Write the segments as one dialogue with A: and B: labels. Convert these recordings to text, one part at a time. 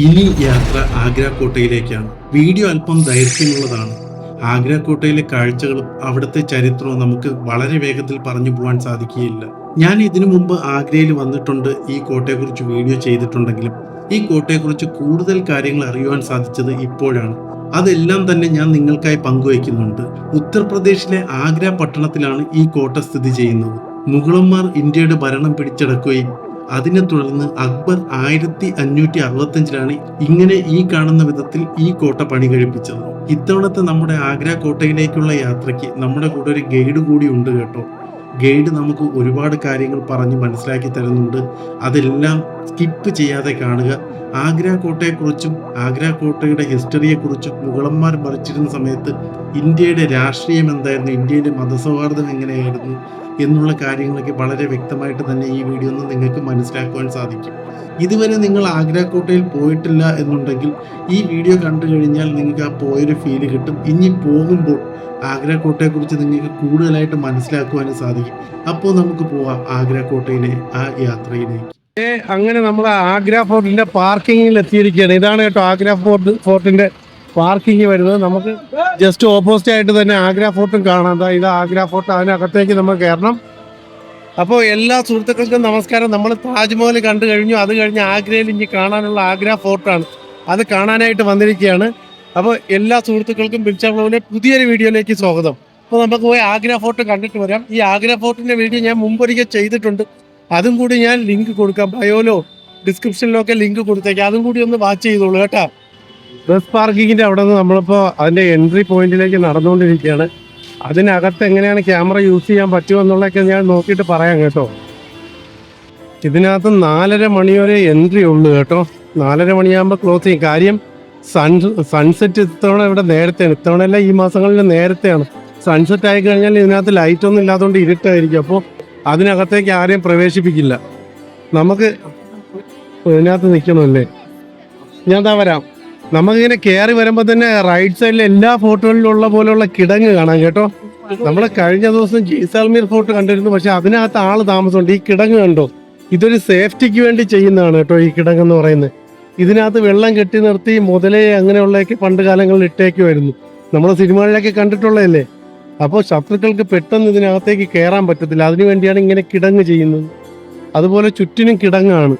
A: ഇനി യാത്ര ആഗ്ര കോട്ടയിലേക്കാണ്. വീഡിയോ അല്പം ദൈർഘ്യമുള്ളതാണ്. ആഗ്ര കോട്ടയിലെ കാഴ്ചകളും അവിടുത്തെ ചരിത്രവും നമുക്ക് വളരെ വേഗത്തിൽ പറഞ്ഞു പോകാൻ സാധിക്കുകയില്ല. ഞാൻ ഇതിനു മുമ്പ് ആഗ്രയിൽ വന്നിട്ടുണ്ട്, ഈ കോട്ടയെക്കുറിച്ച് വീഡിയോ ചെയ്തിട്ടുണ്ടെങ്കിലും ഈ കോട്ടയെക്കുറിച്ച് കൂടുതൽ കാര്യങ്ങൾ അറിയുവാൻ സാധിച്ചത് ഇപ്പോഴാണ്. അതെല്ലാം തന്നെ ഞാൻ നിങ്ങൾക്കായി പങ്കുവയ്ക്കുന്നുണ്ട്. ഉത്തർപ്രദേശിലെ ആഗ്ര പട്ടണത്തിലാണ് ഈ കോട്ട സ്ഥിതി ചെയ്യുന്നത്. മുഗളന്മാർ ഇന്ത്യയുടെ ഭരണം പിടിച്ചടക്കുകയും അതിനെ തുടർന്ന് അക്ബർ 1565 ഇങ്ങനെ ഈ കാണുന്ന വിധത്തിൽ ഈ കോട്ട പണി കഴിപ്പിച്ചത്. ഇത്തവണത്തെ നമ്മുടെ ആഗ്ര കോട്ടയിലേക്കുള്ള യാത്രയ്ക്ക് നമ്മുടെ കൂടെ ഒരു ഗൈഡ് കൂടി ഉണ്ട് കേട്ടോ. ഗൈഡ് നമുക്ക് ഒരുപാട് കാര്യങ്ങൾ പറഞ്ഞ് മനസ്സിലാക്കി തരുന്നുണ്ട്. അതെല്ലാം സ്കിപ്പ് ചെയ്യാതെ കാണുക. ആഗ്ര കോട്ടയെക്കുറിച്ചും ആഗ്ര കോട്ടയുടെ ഹിസ്റ്ററിയെക്കുറിച്ചും മുഗളന്മാർ ഭരിച്ചിരുന്ന സമയത്ത് ഇന്ത്യയുടെ രാഷ്ട്രീയം എന്തായിരുന്നു, ഇന്ത്യയിലെ മതസൗഹാർദ്ദം എങ്ങനെയായിരുന്നു എന്നുള്ള കാര്യങ്ങളൊക്കെ വളരെ വ്യക്തമായിട്ട് തന്നെ ഈ വീഡിയോ നിന്ന് നിങ്ങൾക്ക് മനസ്സിലാക്കുവാൻ സാധിക്കും. ഇതുവരെ നിങ്ങൾ ആഗ്ര കോട്ടയിൽ പോയിട്ടില്ല എന്നുണ്ടെങ്കിൽ ഈ വീഡിയോ കണ്ടു കഴിഞ്ഞാൽ നിങ്ങൾക്ക് ആ പോയൊരു ഫീല് കിട്ടും. ഇനി പോകുമ്പോൾ ആഗ്ര കോട്ടയെക്കുറിച്ച് നിങ്ങൾക്ക് കൂടുതലായിട്ട് മനസ്സിലാക്കുവാനും സാധിക്കും. അപ്പോൾ നമുക്ക് പോവാം ആഗ്ര കോട്ടയിലെ ആ യാത്രയിലേക്ക്.
B: അങ്ങനെ നമ്മൾ ആഗ്ര ഫോർട്ടിന്റെ പാർക്കിങ്ങിൽ എത്തിയിരിക്കുകയാണ്. ഇതാണ് കേട്ടോ ആഗ്ര ഫോർട്ടിന്റെ പാർക്കിംഗ് വരുന്നത്. നമുക്ക് ജസ്റ്റ് ഓപ്പോസിറ്റ് ആയിട്ട് തന്നെ ആഗ്ര ഫോർട്ടും കാണാം. ഇത് ആഗ്ര ഫോർട്ട്, അതിനകത്തേക്ക് നമ്മൾ കയറണം. അപ്പോൾ എല്ലാ സുഹൃത്തുക്കൾക്കും നമസ്കാരം. നമ്മൾ താജ്മഹൽ കണ്ടു കഴിഞ്ഞു. അത് കഴിഞ്ഞ് ആഗ്രയിൽ ഇനി കാണാനുള്ള ആഗ്ര ഫോർട്ടാണ്, അത് കാണാനായിട്ട് വന്നിരിക്കുകയാണ്. അപ്പോൾ എല്ലാ സുഹൃത്തുക്കൾക്കും ബിൽച്ചാബ്ലോവിലെ പുതിയൊരു വീഡിയോയിലേക്ക് സ്വാഗതം. അപ്പോൾ നമുക്ക് പോയി ആഗ്ര ഫോർട്ട് കണ്ടിട്ട് വരാം. ഈ ആഗ്ര ഫോർട്ടിന്റെ വീഡിയോ ഞാൻ മുമ്പൊരിക്കൽ ചെയ്തിട്ടുണ്ട്, അതും കൂടി ഞാൻ ലിങ്ക് കൊടുക്കാം. ബയോയിലോ ഡിസ്ക്രിപ്ഷനിലോ ഒക്കെ ലിങ്ക് കൊടുത്തേക്കാം, അതും കൂടി ഒന്ന് വാച്ച് ചെയ്തോളൂ കേട്ടോ. ബസ് പാർക്കിങ്ങിൻ്റെ അവിടെ നിന്ന് നമ്മളിപ്പോൾ അതിൻ്റെ എൻട്രി പോയിന്റിലേക്ക് നടന്നുകൊണ്ടിരിക്കുകയാണ്. അതിനകത്ത് എങ്ങനെയാണ് ക്യാമറ യൂസ് ചെയ്യാൻ പറ്റുമെന്നുള്ളതൊക്കെ ഞാൻ നോക്കിയിട്ട് പറയാം കേട്ടോ. ഇതിനകത്ത് 4:30 മണി വരെ എൻട്രി ഉള്ളു കേട്ടോ. 4:30 മണിയാകുമ്പോൾ ക്ലോസ് ചെയ്യും. കാര്യം സൺസെറ്റ് ഇത്തവണ ഇവിടെ നേരത്തെയാണ്. ഇത്തവണ ഈ മാസങ്ങളിൽ നേരത്തെയാണ്. സൺസെറ്റ് ആയി കഴിഞ്ഞാൽ ഇതിനകത്ത് ലൈറ്റൊന്നും ഇല്ലാത്തതുകൊണ്ട് ഇരുട്ടായിരിക്കും. അപ്പോൾ അതിനകത്തേക്ക് ആരെയും പ്രവേശിപ്പിക്കില്ല. നമുക്ക് ഇതിനകത്ത് നിൽക്കണമല്ലേ, ഞാൻ എന്താ വരാം. നമുക്കിങ്ങനെ കയറി വരുമ്പോൾ തന്നെ റൈറ്റ് സൈഡിൽ എല്ലാ ഫോർട്ടുകളിലുള്ള പോലെയുള്ള കിടങ്ങ് കാണാം കേട്ടോ. നമ്മൾ കഴിഞ്ഞ ദിവസം ജയ്സാൽമീർ ഫോർട്ട് കണ്ടിരുന്നു, പക്ഷെ അതിനകത്ത് ആള് താമസമുണ്ട്. ഈ കിടങ്ങ് കണ്ടോ, ഇതൊരു സേഫ്റ്റിക്ക് വേണ്ടി ചെയ്യുന്നതാണ് കേട്ടോ ഈ കിടങ്ങെന്ന് പറയുന്നത്. ഇതിനകത്ത് വെള്ളം കെട്ടി നിർത്തി മുതലേ അങ്ങനെയുള്ളതൊക്കെ പണ്ട് കാലങ്ങളിൽ ഇട്ടേക്കുമായിരുന്നു. നമ്മൾ സിനിമകളിലൊക്കെ കണ്ടിട്ടുള്ളതല്ലേ. അപ്പോൾ ശത്രുക്കൾക്ക് പെട്ടെന്ന് ഇതിനകത്തേക്ക് കയറാൻ പറ്റത്തില്ല. അതിനു വേണ്ടിയാണ് ഇങ്ങനെ കിടങ്ങ് ചെയ്യുന്നത്. അതുപോലെ ചുറ്റിനും കിടങ്ങാണ്.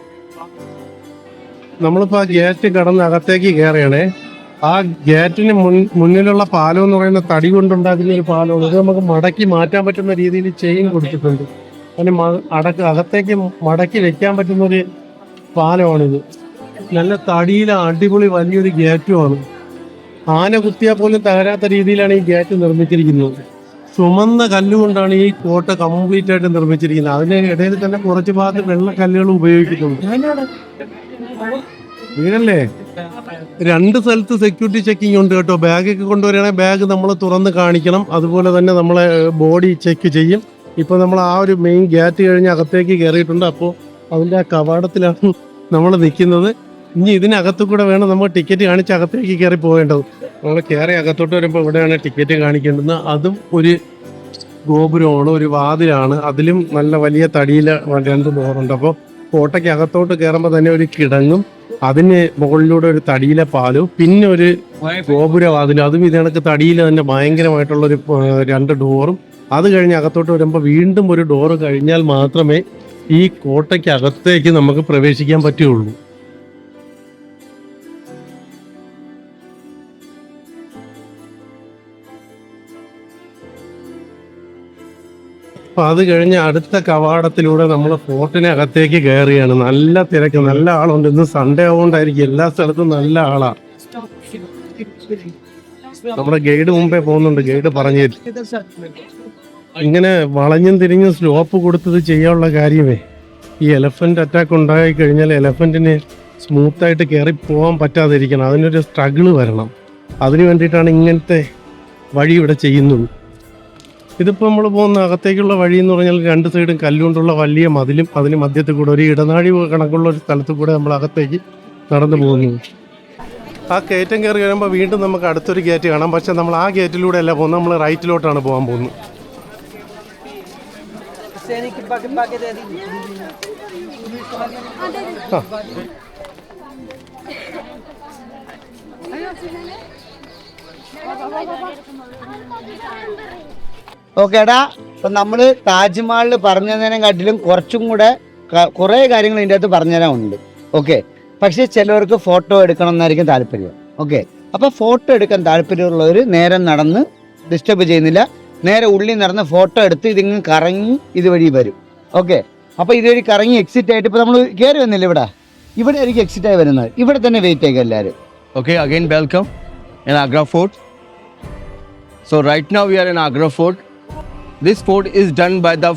B: നമ്മളിപ്പോൾ ആ ഗേറ്റ് കടന്ന് അകത്തേക്ക് കയറുകയാണേ. ആ ഗേറ്റിന് മുന്നിലുള്ള പാലം എന്ന് പറയുന്ന തടി കൊണ്ടുണ്ടാക്കുന്ന ഒരു പാലമാണ്. ഇത് നമുക്ക് മടക്കി മാറ്റാൻ പറ്റുന്ന രീതിയിൽ ചെയിൻ കൊടുത്തിട്ടുണ്ട്. അതിന് അകത്തേക്ക് മടക്കി വെക്കാൻ പറ്റുന്നൊരു പാലമാണിത്. നല്ല തടിയിലെ അടിപൊളി വലിയൊരു ഗേറ്റുമാണ്. ആന കുത്തിയാൽ പോലും തകരാത്ത രീതിയിലാണ് ഈ ഗേറ്റ് നിർമ്മിച്ചിരിക്കുന്നത്. ചുമന്ന കല്ലുകൊണ്ടാണ് ഈ കോട്ട കംപ്ലീറ്റ് ആയിട്ട് നിർമ്മിച്ചിരിക്കുന്നത്. അതിന് ഇടയിൽ തന്നെ കുറച്ച് ഭാഗത്ത് വെള്ളക്കല്ലുകൾ ഉപയോഗിക്കുന്നുണ്ട്. വീടല്ലേ, 2 സ്ഥലത്ത് സെക്യൂരിറ്റി ചെക്കിങ് ഉണ്ട് കേട്ടോ. ബാഗൊക്കെ കൊണ്ടുവരികയാണെങ്കിൽ ബാഗ് നമ്മൾ തുറന്ന് കാണിക്കണം. അതുപോലെ തന്നെ നമ്മളെ ബോഡി ചെക്ക് ചെയ്യും. ഇപ്പോൾ നമ്മൾ ആ ഒരു മെയിൻ ഗേറ്റ് കഴിഞ്ഞ് അകത്തേക്ക് കയറിയിട്ടുണ്ട്. അപ്പോൾ അതിൻ്റെ ആ കവാടത്തിലാണ് നമ്മൾ നിൽക്കുന്നത്. ഇനി ഇതിനകത്തു കൂടെ വേണം നമ്മൾ ടിക്കറ്റ് കാണിച്ച് അകത്തേക്ക് കയറി പോകേണ്ടത്. നമ്മൾ കയറി അകത്തോട്ട് വരുമ്പോൾ ഇവിടെയാണ് ടിക്കറ്റ് കാണിക്കേണ്ടത്. അതും ഒരു ഗോപുരമാണ്, ഒരു വാതിലാണ്. അതിലും നല്ല വലിയ തടിയിലെ 2 ഡോറുണ്ട്. അപ്പോൾ കോട്ടയ്ക്ക് അകത്തോട്ട് കയറുമ്പോൾ തന്നെ ഒരു കിടങ്ങും, അതിന് മുകളിലൂടെ ഒരു തടിയിലെ പാലും, പിന്നെ ഒരു ഗോപുരവാതിലും, അതും ഇതിനകത്ത് തടിയിൽ തന്നെ ഭയങ്കരമായിട്ടുള്ളൊരു 2 ഡോറും. അത് കഴിഞ്ഞ് അകത്തോട്ട് വരുമ്പോൾ വീണ്ടും ഒരു ഡോറ് കഴിഞ്ഞാൽ മാത്രമേ ഈ കോട്ടയ്ക്ക് അകത്തേക്ക് നമുക്ക് പ്രവേശിക്കാൻ പറ്റുകയുള്ളൂ. അപ്പം അത് കഴിഞ്ഞ് അടുത്ത കവാടത്തിലൂടെ നമ്മൾ ഫോർട്ടിനകത്തേക്ക് കയറുകയാണ്. നല്ല തിരക്ക്, നല്ല ആളുണ്ട്. ഇന്ന് സൺഡേ ആവുകൊണ്ടായിരിക്കും എല്ലാ സ്ഥലത്തും നല്ല ആളാണ്. നമ്മുടെ ഗൈഡ് മുമ്പേ പോകുന്നുണ്ട്, ഗൈഡ് പറഞ്ഞു തരും. ഇങ്ങനെ വളഞ്ഞും തിരിഞ്ഞും സ്ലോപ്പ് കൊടുത്തത് ചെയ്യാനുള്ള കാര്യമേ, ഈ എലഫന്റ് അറ്റാക്ക് ഉണ്ടായി കഴിഞ്ഞാൽ എലഫന്റിന് സ്മൂത്തായിട്ട് കയറി പോകാൻ പറ്റാതിരിക്കണം. അതിനൊരു സ്ട്രഗിള് വരണം. അതിന് വേണ്ടിയിട്ടാണ് ഇങ്ങനത്തെ വഴി ഇവിടെ ചെയ്യുന്നത്. ഇതിപ്പോൾ നമ്മൾ പോകുന്ന അകത്തേക്കുള്ള വഴി എന്ന് പറഞ്ഞാൽ 2 സൈഡും കല്ലുകൊണ്ടുള്ള വലിയ മതിലും അതിന് മധ്യത്തിൽ കൂടെ ഒരു ഇടനാഴി കണക്കുള്ള ഒരു സ്ഥലത്ത് കൂടെ നമ്മൾ അകത്തേക്ക് നടന്നു പോകുന്നു. ആ കയറ്റം കയറി വരുമ്പോൾ വീണ്ടും നമുക്ക് അടുത്തൊരു ഗേറ്റ് കാണാം. പക്ഷെ നമ്മൾ ആ ഗേറ്റിലൂടെ അല്ല പോകുന്നത്, നമ്മൾ റൈറ്റിലോട്ടാണ് പോകാൻ പോകുന്നത്.
C: ഓക്കേടാ, അപ്പം നമ്മൾ താജ്മഹലിൽ പറഞ്ഞതിനെക്കാട്ടിലും കുറച്ചും കൂടെ കുറേ കാര്യങ്ങൾ ഇതിൻ്റെ അകത്ത് പറഞ്ഞുതരാനുണ്ട്. ഓക്കെ, പക്ഷേ ചിലവർക്ക് ഫോട്ടോ എടുക്കണം എന്നായിരിക്കും താല്പര്യം. ഓക്കെ, അപ്പോൾ ഫോട്ടോ എടുക്കാൻ താല്പര്യമുള്ളവർ നേരെ നടന്ന് ഡിസ്റ്റർബ് ചെയ്യുന്നില്ല, നേരെ ഉള്ളിൽ നടന്ന് ഫോട്ടോ എടുത്ത് ഇതിങ്ങനെ കറങ്ങി ഇതുവഴി വരും. ഓക്കെ, അപ്പോൾ ഇതുവഴി കറങ്ങി എക്സിറ്റ് ആയിട്ട് ഇപ്പോൾ നമ്മൾ കയറി വന്നില്ല, ഇവിടെ ആയിരിക്കും എക്സിറ്റ് ആയി വരുന്നത്. ഇവിടെ തന്നെ വെയിറ്റ് ആയിരിക്കും എല്ലാവരും.
D: Okay, again welcome in Agra Fort. So right now we are in Agra Fort. This fort is done by the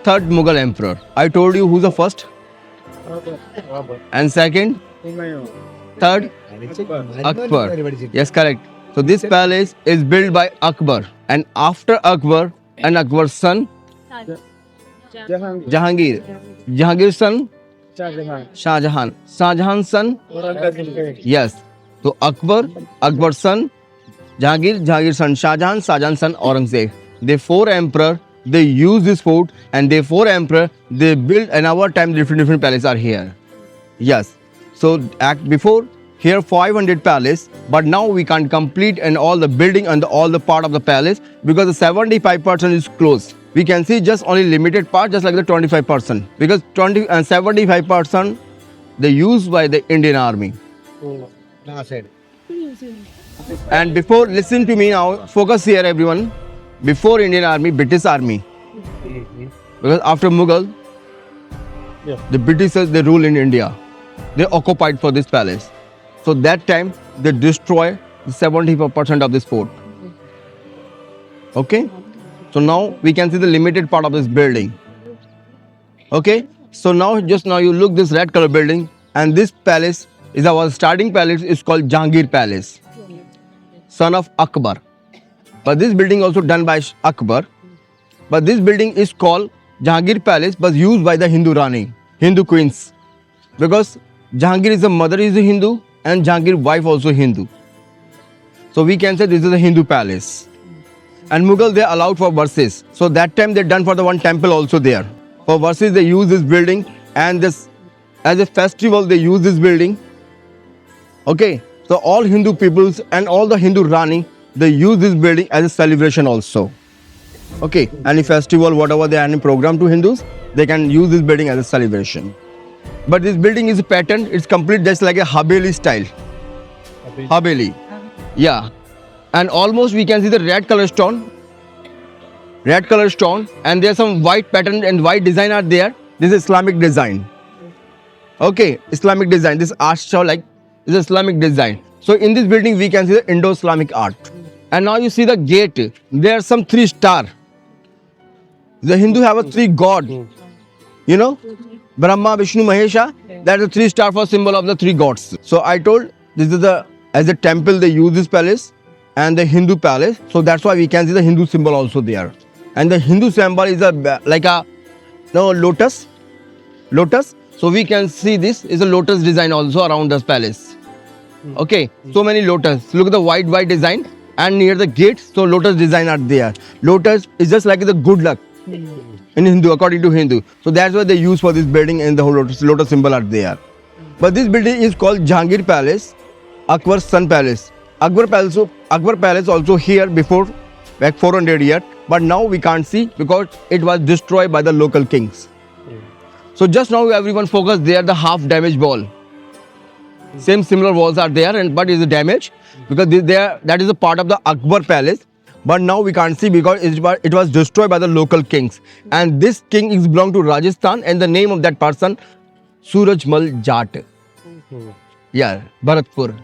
D: third Mughal emperor. I told you who's the first and second, third Akbar. Yes, correct. So this palace is built by Akbar, and after Akbar and Akbar's son Jahangir, Jahangir's son Shah Jahan, Shah Jahan's son. Yes. So Akbar, Akbar's son Jahangir, Jahangir's son Shah Jahan, Shah Jahan's son Aurangzeb. They four emperor, they use this fort, and they four emperor, they build. In our time different palaces are here. Yes. So before here 500 palace, but now we can't complete and all the building and all the part of the palace because the 75% is closed. We can see just only limited part, just like the 25%, because 20 and 75% they used by the Indian Army. And before, listen to me now, focus here everyone. Before Indian Army, British Army. Because after Mughal, the Britishers, they rule in India. They occupied for this palace. So that time, they destroy 70% of this fort. Okay? So now we can see the limited part of this building. Okay? So now, just now you look this red color building, and this palace is our starting palace is called Jahangir Palace, son of Akbar. But this building also done by Akbar. But this building is called Jahangir Palace, but used by the Hindu Rani, Hindu queens, because Jahangir is the mother is a Hindu and Jahangir wife also Hindu. So we can say this is a Hindu palace. And Mughal they allowed for verses. So that time they done for the one temple also there. For verses they use this building, and this as a festival they use this building. Okay, so all Hindu peoples and all the Hindu Rani, they use this building as a celebration also. Okay, any festival, whatever they are any program to Hindus, they can use this building as a celebration. But this building is a pattern, it's complete just like a Haveli style. Haveli. Yeah. And almost we can see the red color stone, and there's some white pattern and white design are there. This is Islamic design. Okay, Islamic design. This art style like is Islamic design. So in this building we can see the Indo-Islamic art. And now you see the gate. There are some 3 stars. The Hindu have a 3 god. You know, Brahma, Vishnu, Mahesha. That's the 3 star for symbol of the 3 gods. So I told this is the as a temple they use this palace and the Hindu palace. So that's why we can see the Hindu symbol also there. And the Hindu symbol is like a lotus. So we can see this is a lotus design also around this palace. Okay, so many lotus. Look at the white design, and near the gate, so lotus design are there. Lotus is just like the good luck in Hindu, according to Hindu. So that's what they use for this building, and the whole lotus symbol are there. But this building is called Jahangir Palace, Akbar's son palace. Akbar Palace also here before back 400 years, but now we can't see because it was destroyed by the local kings. So just now everyone focus there, the half damaged wall. Same similar walls are there, and but is a damage because that is a part of the Akbar Palace. But now we can't see because it was destroyed by the local kings. And this king is belong to Rajasthan, and the name of that person Surajmal Jat. Yeah, Bharatpur.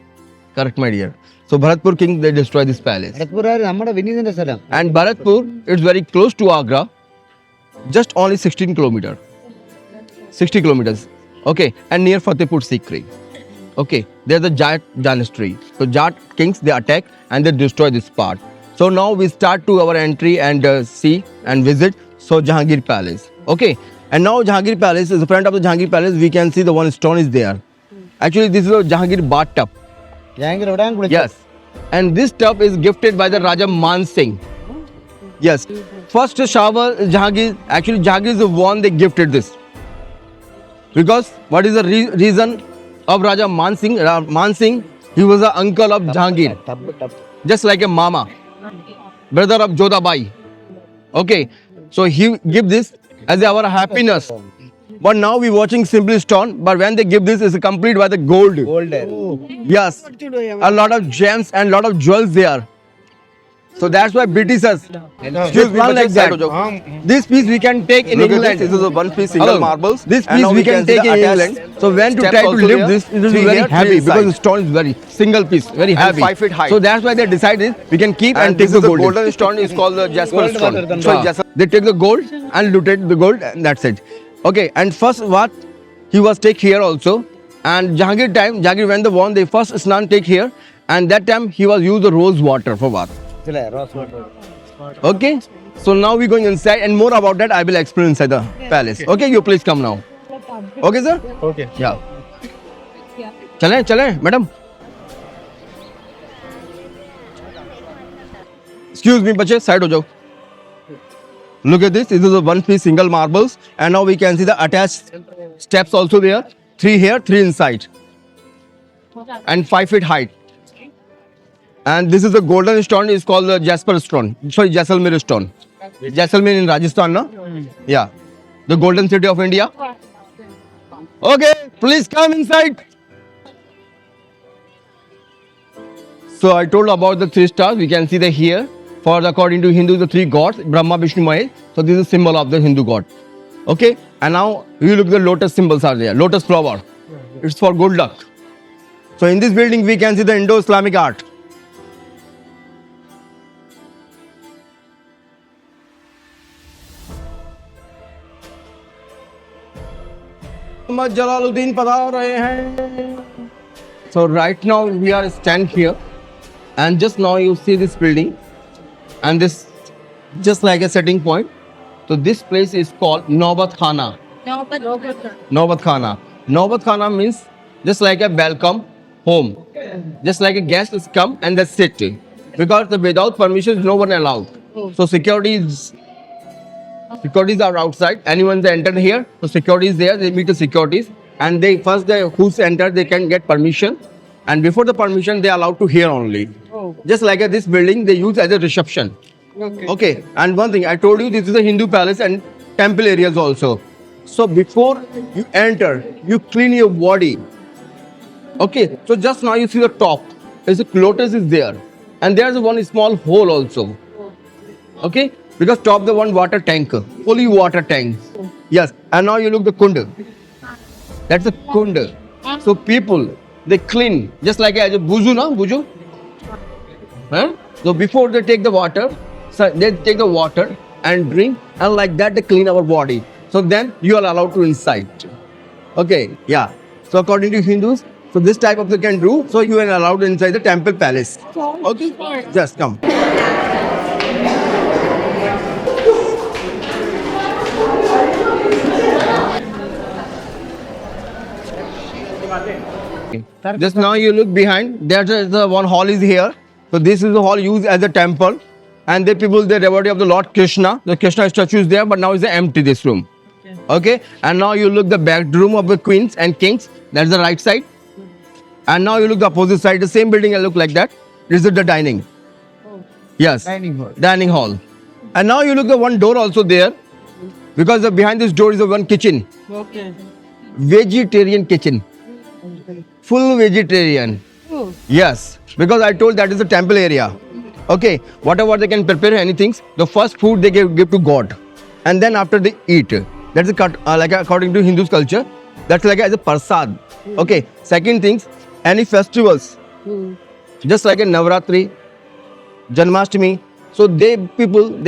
D: Correct, my dear. So Bharatpur king they destroy this palace. And Bharatpur is very close to Agra, just only 16 kilometers. 60 kilometers. Okay, and near Fatehpur Sikri. Okay, there's a Jat dynasty. So Jat kings they attack and they destroy this part. So now we start to our entry and see and visit so Jahangir Palace. Okay, and now Jahangir Palace is the front of the Jahangir Palace. We can see the one stone is there. Actually, this is a Jahangir bathtub. Yes, and this tub is gifted by the Raja Man Singh. Yes, first shower Jahangir. Actually, Jahangir is the one they gifted this. Because what is the reason of Raja Man Singh? Man Singh He was the uncle of Jahangir, just like a mama, brother of Jodhabai. Okay, so he give this as our happiness. But now we watching simply stone. But when they give this, is complete by the gold. Yes, a lot of gems and lot of jewels there. So that's why Britishers excuse me, one like that. This piece we can take in
E: Look at
D: England.
E: this is a one piece single
D: Hello.
E: marbles.
D: This
E: And
D: piece
E: now
D: we can
E: see the
D: take in
E: attached
D: England. So when to
E: steps
D: try to
E: also
D: lift
E: there.
D: this, it is
E: Three
D: very
E: here, three
D: heavy because
E: inside.
D: the stone is very single piece, very heavy.
E: 5 feet height.
D: So that's why they decided we can keep and
E: And
D: take
E: this
D: the
E: is the
D: gold.
E: golden stone is called the jasper stone. So jasper.
D: They take the gold and looted the gold and that's it. Okay, and first what he was take here also. And Jahangir time, Jahangir when they won, they first snan take here. And that time he was use the rose water for what? Okay, so now we're going inside and more about that I will explain inside the palace. Okay, you please come now. Okay, sir?
B: Okay.
D: Yeah. चलें, madam. Excuse me, बच्चे, side हो जाओ. Look at this. This is a one-piece single marbles, and now we can see the attached steps also there. 3 here, 3 inside, and 5 feet height. And this is the golden stone. Is called the jasper stone. Sorry, Jaisalmer stone. Jaisalmer in Rajasthan, no? Yeah, the golden city of India. Okay, please come inside. So I told about the 3 stars. We can see the here. For according to Hindu, the 3 gods, Brahma, Vishnu, Mahesh. So this is symbol of the Hindu god. Okay, and now you look the lotus symbols are there. Lotus flower. It's for good luck. So in this building we can see the Indo-Islamic art. Muhammad Jalaluddin पधार रहे हैं. So right now we are stand here, and just now you see this building, and this just like a setting point. So this place is called Naubat Khana. Naubat Khana. Naubat Khana means just like a welcome home. Just like a guest is come and they sit. Because without permission no one allowed. So securities are outside. Anyone they enter here, so security is there. They meet the securities, and they first who's entered they can get permission, and before the permission they are allowed to hear only. Just like this building they use as a reception. Okay. And one thing I told you, this is a Hindu palace and temple areas also. So before you enter, you clean your body. Okay. So just now you see the top. There's a lotus is there, and there's one small hole also. Okay. Because top the one water tank, fully water tank. Yes. And now you look the kund. That's a kund. So people they clean just like a buju, na buju. Huh? So before they take the water, so they take the water and drink, and like that they clean our body. So then you are allowed to inside. Okay, yeah. So according to Hindus, so this type of they can do. So you are allowed inside the temple palace. Okay, just come. Just now you look behind. There's the one hall is here. So this is the hall used as a temple, and the people the devotee of the Lord Krishna. The Krishna statue is there, but now is empty this room. Okay, and now you look the bedroom of the queens and kings. That's the right side. And now you look the opposite side. The same building will look like that. This is the dining. Yes, dining hall. And now you look the one door also there, because behind this door is the one kitchen.
F: Okay.
D: Vegetarian kitchen. Full vegetarian. Yes, because I told that is the temple area. Okay, whatever they can prepare anything, the first food they give to God, and then after they eat. That's a like according to Hindu's culture, that's like as a prasad. Okay, second things, any festivals, just like a Navratri, Janmashtami, so they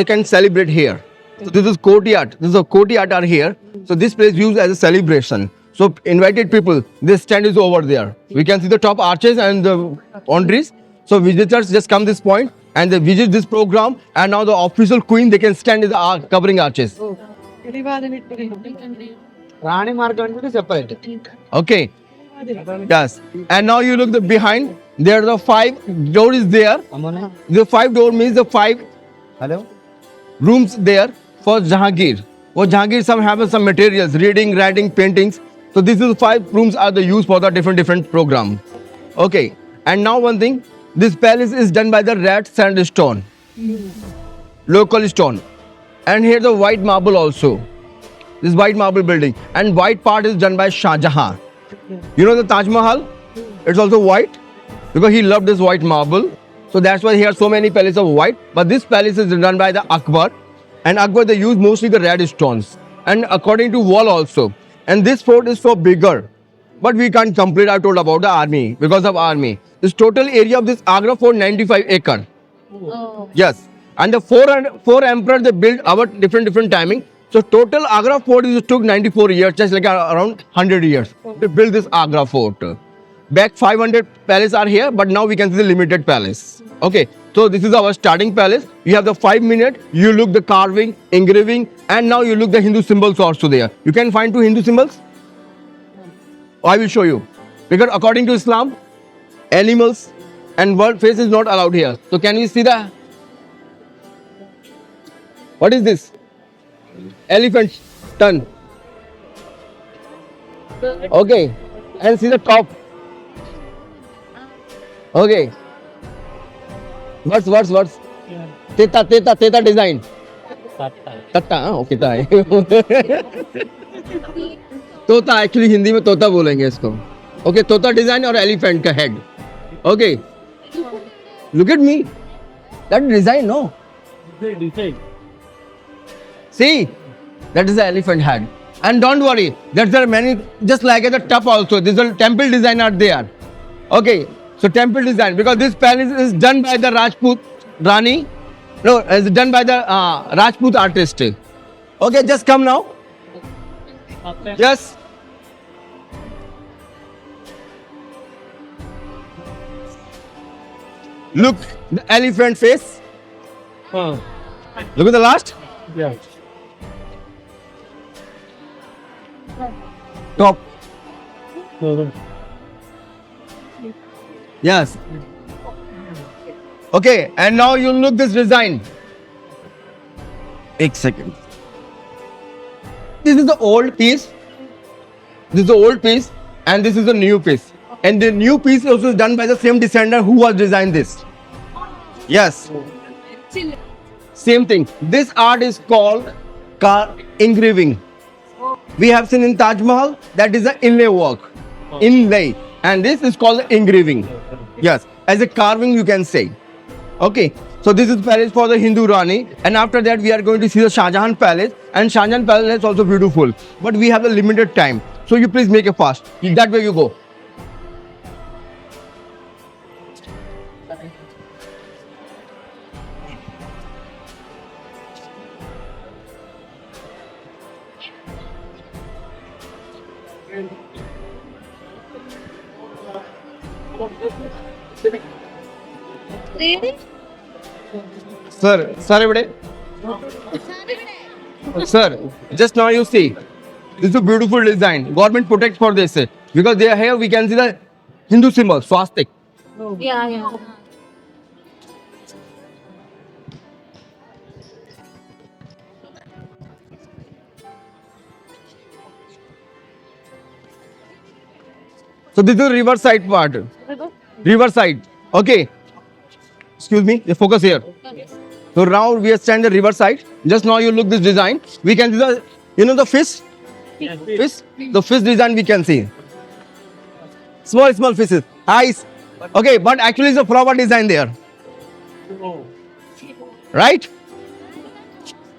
D: can celebrate here. So this is courtyard. This is a courtyard are here. So this place used as a celebration. So invited people, this stand is over there. We can see the top arches and the entries. So visitors just come this point and they visit this program, and now the official queen they can stand in the covering arches.
C: Rani Mark separate.
D: Okay. Yes. And now you look the behind. There are the 5 doors there. The 5 door means the 5
C: Hello?
D: rooms there for Jahangir. For Jahangir, some have some materials, reading, writing, paintings. So these are the 5 rooms are the used for the different program. Okay. And now one thing, this palace is done by the red sandstone, local stone. And here the white marble also. This white marble building. And white part is done by Shah Jahan. You know the Taj Mahal? It's also white because he loved this white marble. So that's why he has so many palaces of white. But this palace is done by the Akbar. And Akbar, they use mostly the red stones. And according to wall also. And this fort is so bigger. But we can't complete, I told about the army, because of army. This total area of this Agra fort, 95 acre. Yes. And the four emperors, they built our different timing. So total Agra fort is took 94 years, just like around 100 years to build this Agra fort. Back 500 palaces are here, but now we can see the limited palace. Okay, so this is our starting palace. You have the 5 minutes, you look the carving, engraving, and now you look the Hindu symbols also there. You can find 2 Hindu symbols. I will show you. Because according to Islam, animals and bird face is not allowed here. So can we see the... What is this? Elephant ton. Okay. And see the top. Okay. What's? Teta design. Tata, okay, ताई. तोता actually Hindi में तोता बोलेंगे इसको. Okay, तोता design और elephant का head. Okay. Look at me. That design, no? See, that is the elephant head. And don't worry, there are many, just like the top also. This is temple design are there. Okay, so temple design, because this palace is done by the Rajput Rani. No, it's done by the Rajput artist. Okay, just come now. Yes. Look, the elephant face. Look at the last.
B: Yeah.
D: Top. Yes. Okay, and now you look this design. One second. This is the old piece. This is the old piece, and this is the new piece. And the new piece also is done by the same designer who was designed this. Yes. Same thing. This art is called engraving. We have seen in Taj Mahal, that is the inlay work. Inlay. And this is called engraving. Yes. As a carving, you can say. Okay. So this is palace for the Hindu Rani. And after that, we are going to see the Shah Jahan palace. And Shah Jahan palace is also beautiful. But we have a limited time. So you please make it fast. That way you go.
F: Really?
D: Sir, Sir, just now you see, this is a beautiful design. Government protects for this. Because they are here, we can see the Hindu symbol, swastik.
F: Yeah.
D: So this is the river side part. River side. Okay. Excuse me, you focus here. So now we are standing the river side. Just now you look this design. We can see the, you know the fish? Fish? The fish design we can see. Small fishes. Eyes. Okay, but actually it's a flower design there. Right?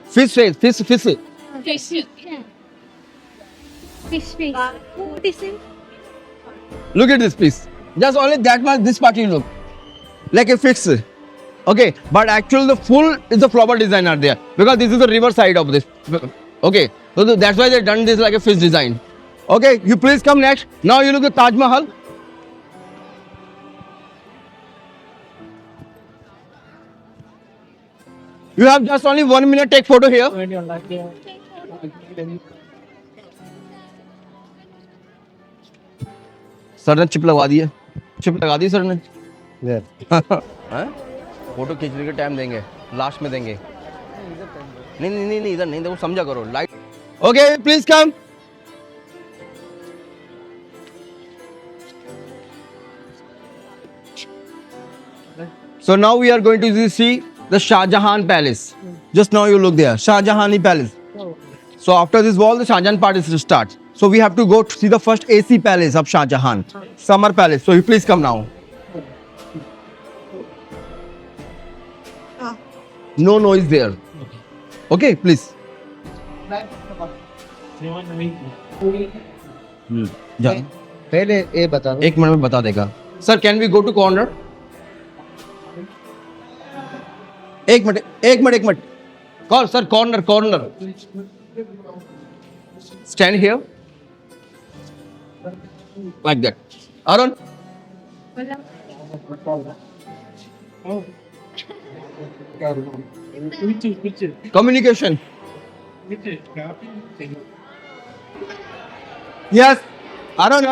D: Fish face.
F: Fish. What is it?
D: Look at this piece. Just only that much, this part you look. Like a fish. Okay, but actually the full is the flower design are there. Because this is the river side of this. Okay, so that's why they done this like a fish design. Okay, you please come next. Now you look at Taj Mahal. You have just only 1 minute, take photo here. Sir ने chip लगा दी है. Chip लगा दी sir ने. Photo खींचने के time देंगे, last में देंगे. नहीं इधर नहीं, देखो समझा करो. Light. Okay, please come. So now we are going to see the Shah Jahan Palace. Just now you look there, Shah Jahani Palace. So after this wall, the Shah Jahan part is to start. So we have to go to see the first AC palace of Shah Jahan, Summer Palace. So you please come now. No noise there. Okay, please. जा
C: पहले ये बता दो.
D: एक minute में बता देगा. Sir, can we go to corner? एक minute. Call, sir, corner. Stand here. Like that. Arun. Communication. Yes. Arun.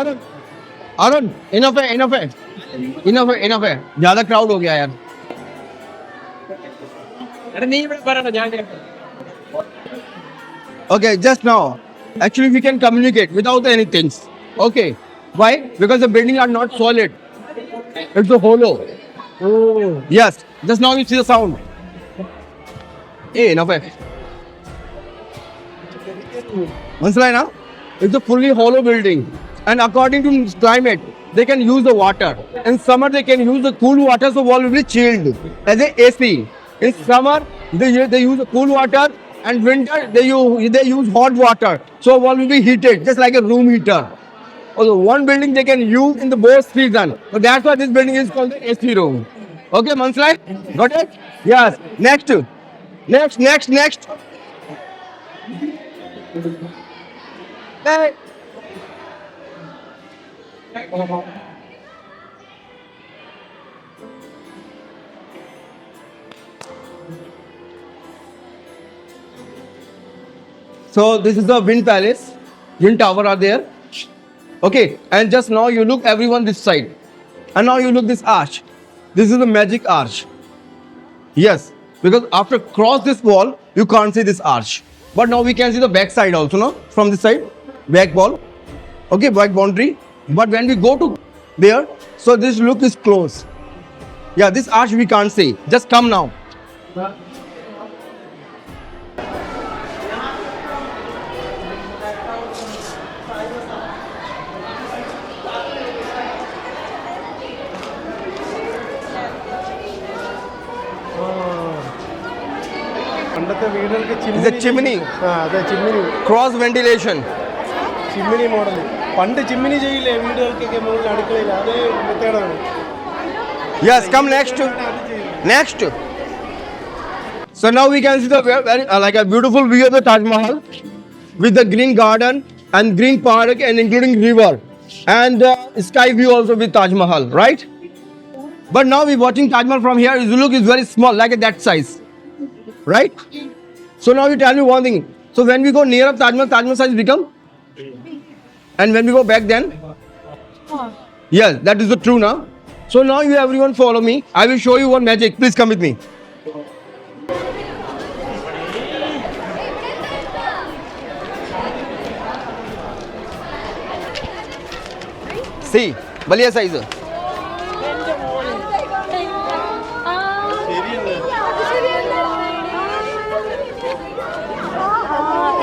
D: Enough है. ज़्यादा crowd हो गया यार. Okay, just now. Actually, we can communicate without anything. Okay. Why? Because the buildings are not solid. It's a hollow.
B: Oh.
D: Yes. Just now you see the sound. Hey, enough hai. Mansalai now? It's a fully hollow building. And according to climate, they can use the water. In summer, they can use the cool water, so wall will be chilled. As a AC. In summer, they use the cool water, and winter they use hot water. So wall will be heated, just like a room heater. Also, one building they can use in the both season. So that's why this building is called the AC room. Okay, Manslai? Got it? Yes. Next. Hey. So this is the wind palace. Wind tower are there. Okay, and just now you look everyone this side. And now you look this arch. This is the magic arch. Yes, because after cross this wall, you can't see this arch. But now we can see the back side also, no? From this side, back wall. Okay, back boundary. But when we go to there, so this look is close. Yeah, this arch we can't see. Just come now.
B: പണ്ടത്തെ വീടുകൾക്ക്
D: It's a chimney.
B: അതെ chimney
D: Cross ventilation.
B: Chimney model പണ്ട് chimney ചെയ്യില്ലേ വീടുകൾക്കൊക്കെ മുകളിൽ അടുക്കളയിൽ അതേ മെത്തേഡാണ്.
D: Yes, come next. Next. So now we can see the very like a beautiful view of the Taj Mahal with the green garden and green park and including river and sky view also with Taj Mahal, right? But now we watching Taj Mahal from here. Its look is very small, like that size, right? So now you tell me one thing. So when we go near of Taj Mahal size become, and when we go back then, yes, that is the true now. So now you everyone follow me. I will show you one magic. Please come with me. See, വലിയ size.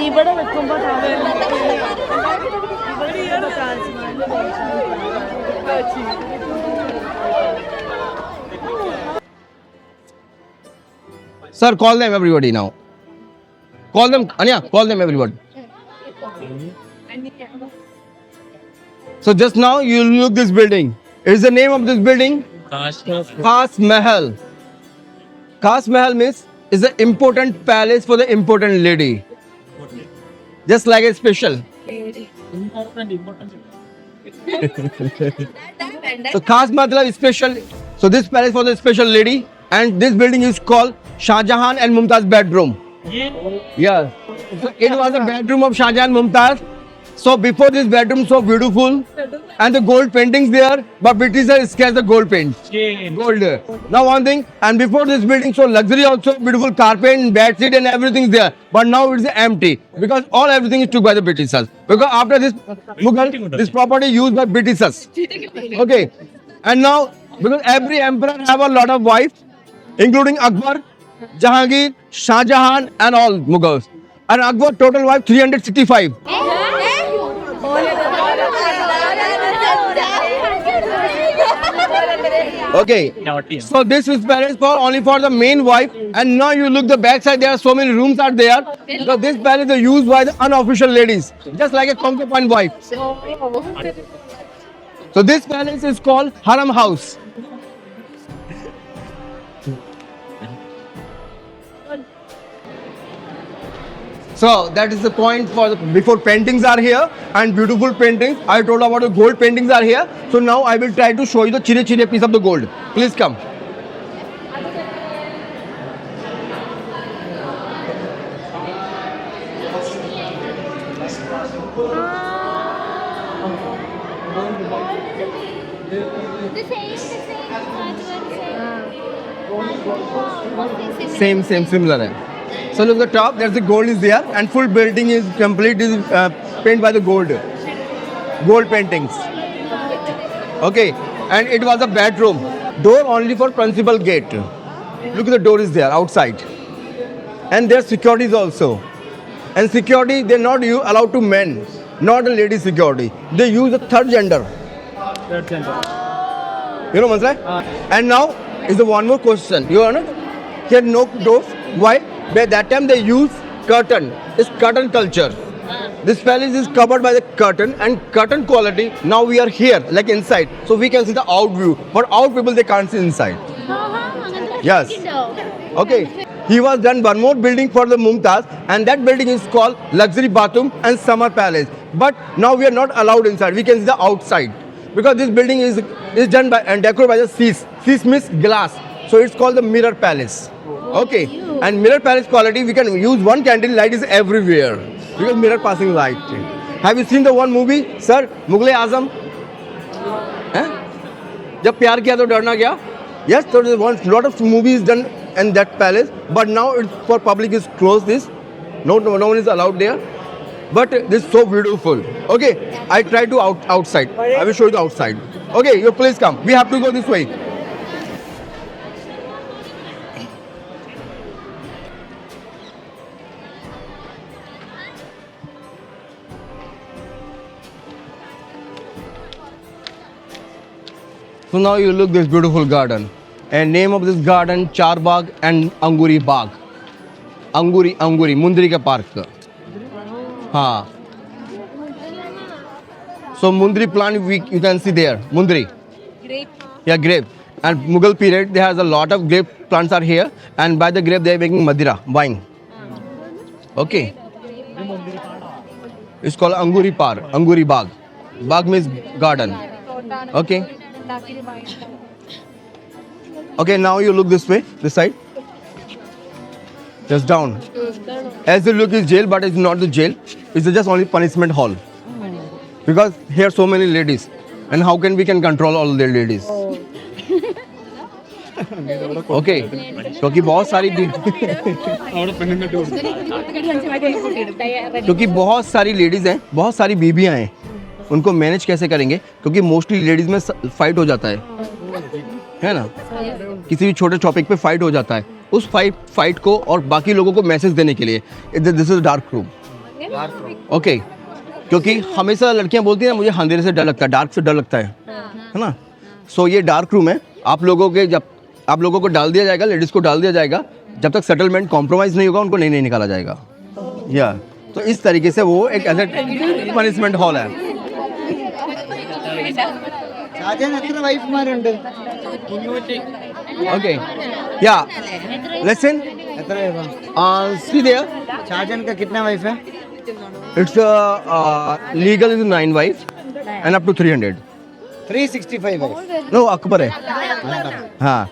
F: ഇവിടെ വെക്കുമ്പോൾ
D: Sir, call them everybody now. Call them, Anya, call them everybody. So just now you look this building. Is the name of this building? Khas Mahal. Khas Mahal means is an important palace for the important lady. Just like a special. So Khas matlab special. So this palace for the special lady, and this building is called Shah Jahan and Mumtaz bedroom. Yes. So it was a bedroom of Shah Jahan and Mumtaz. So before this bedroom so beautiful and the gold paintings there, but Britishers sketch the gold paint. Gold there. Now one thing, and before this building so luxury also, beautiful carpet and bed sheet and everything is there. But now it's empty because all everything is took by the Britishers. Because after this Mughal, this property used by Britishers. Okay. And now Because every emperor have a lot of wives, including Akbar, Jahangir, Shah Jahan, and all Mughals. And Akbar total wife 365. Okay. So this is palace for only for the main wife. And now you look the backside. There are so many rooms are there. So this palace is used by the unofficial ladies, just like a concubine wife. So this palace is called Haram House. So that is the point for before paintings are here and beautiful paintings. I told about the gold paintings are here. So now I will try to show you the chire piece of the gold. Please come. Same, similar. hai. So look the top, there's the gold is there and full building is complete is painted by the gold paintings. Okay, and it was a bedroom. Door only for principal gate. Look at the door is there outside. And there's securities also. And security, they're not allowed to men, not a lady security. They use the third gender. You know what's right? And now is the one more question. You know? Here no doors. Why? By that time they use curtain. It's curtain culture. This palace is covered by the curtain and curtain quality. Now we are here, like inside. So we can see the out view. But out people they can't see inside. Yes. Okay. He was done one more building for the Mumtaz and that building is called Luxury Bathroom and Summer Palace. But now we are not allowed inside. We can see the outside. Because this building is done by and decorated by the Cis. Cis means glass. So it's called the Mirror Palace. Okay. And Mirror Palace quality, we can use one candle light is everywhere. Because mirror passing light. Have you seen the one movie, sir? Mughal Azam? जब प्यार किया तो डरना क्या? Yes, so there was lot of movies done in that palace, but now it's for public is closed. This, no one is allowed there. But this is so beautiful. Okay, I try to outside. I will show you the outside. Okay, you please come. We have to go this way. So now you look this beautiful garden. And name of this garden Char Bagh and Anguri Bagh. Anguri, Mundri ka park. हाँ. So Mundri plant you can see there. Mundri. Grape. Yeah, grape. And Mughal period there has a lot of grape plants are here. And by the grape they are making Madira, wine. Okay. It's called Anguri Bagh. Bagh means garden. Okay. Okay, now you look this way, this side. Just down. As you look is jail, but it's not the jail. It's just only punishment hall. Because here so many ladies. And how can we control all the ladies? Okay. क्योंकि बहुत सारी ladies हैं, बहुत सारी बीबियां हैं. उनको manage कैसे करेंगे? क्योंकि मोस्टली लेडीज में फाइट हो जाता है ना? किसी भी छोटे टॉपिक पे फाइट हो जाता है. उस फाइट को और बाकी लोगों को मैसेज देने के लिए this is dark room. Okay. क्योंकि हमेशा लड़कियां बोलती हैं मुझे अंधेरे से डर लगता है, डार्क से डर लगता है ना? सो ये डार्क रूम है. आप लोगों को डाल दिया जाएगा, लेडीज को डाल दिया जाएगा. जब तक सेटलमेंट कॉम्प्रोमाइज नहीं होगा उनको नहीं निकाला जाएगा. या तो इस तरीके से वो एक ऐसा पनिशमेंट हॉल है. Okay. Yeah. Listen. See there.
C: Shahjahan का कितना वाइफ है?
D: It's legal is 9 wives and up to 300.
C: 365 wife.
D: No, Akbar hai. हाँ.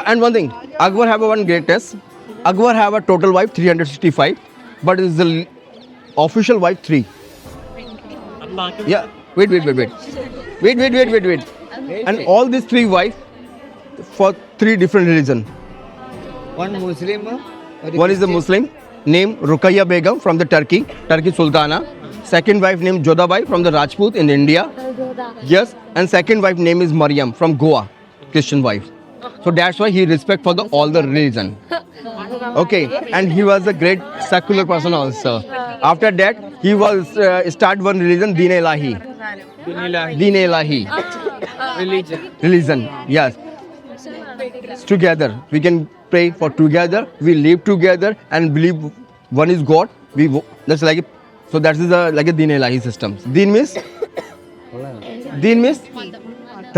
D: And one thing, Akbar have one greatest. Akbar have a total wife 365, but is the official wife 3. Yeah. Wait. And all these 3 wives for 3 different religions.
C: One Muslim.
D: One is the Muslim, named Ruqayya Begum from the Turkey Sultana. Second wife named Jodhabai from the Rajput in India. Yes, and second wife name is Maryam from Goa. Christian wife. So that's why he respect for all the religion. Okay, and he was a great secular person also. After that, he was start one religion, Deen Ilahi. Deen Ilahi. Religion. Yes. Together, we can pray for together. We live together and believe one is God. That's like a, so that is like a Deen Ilahi system. Deen means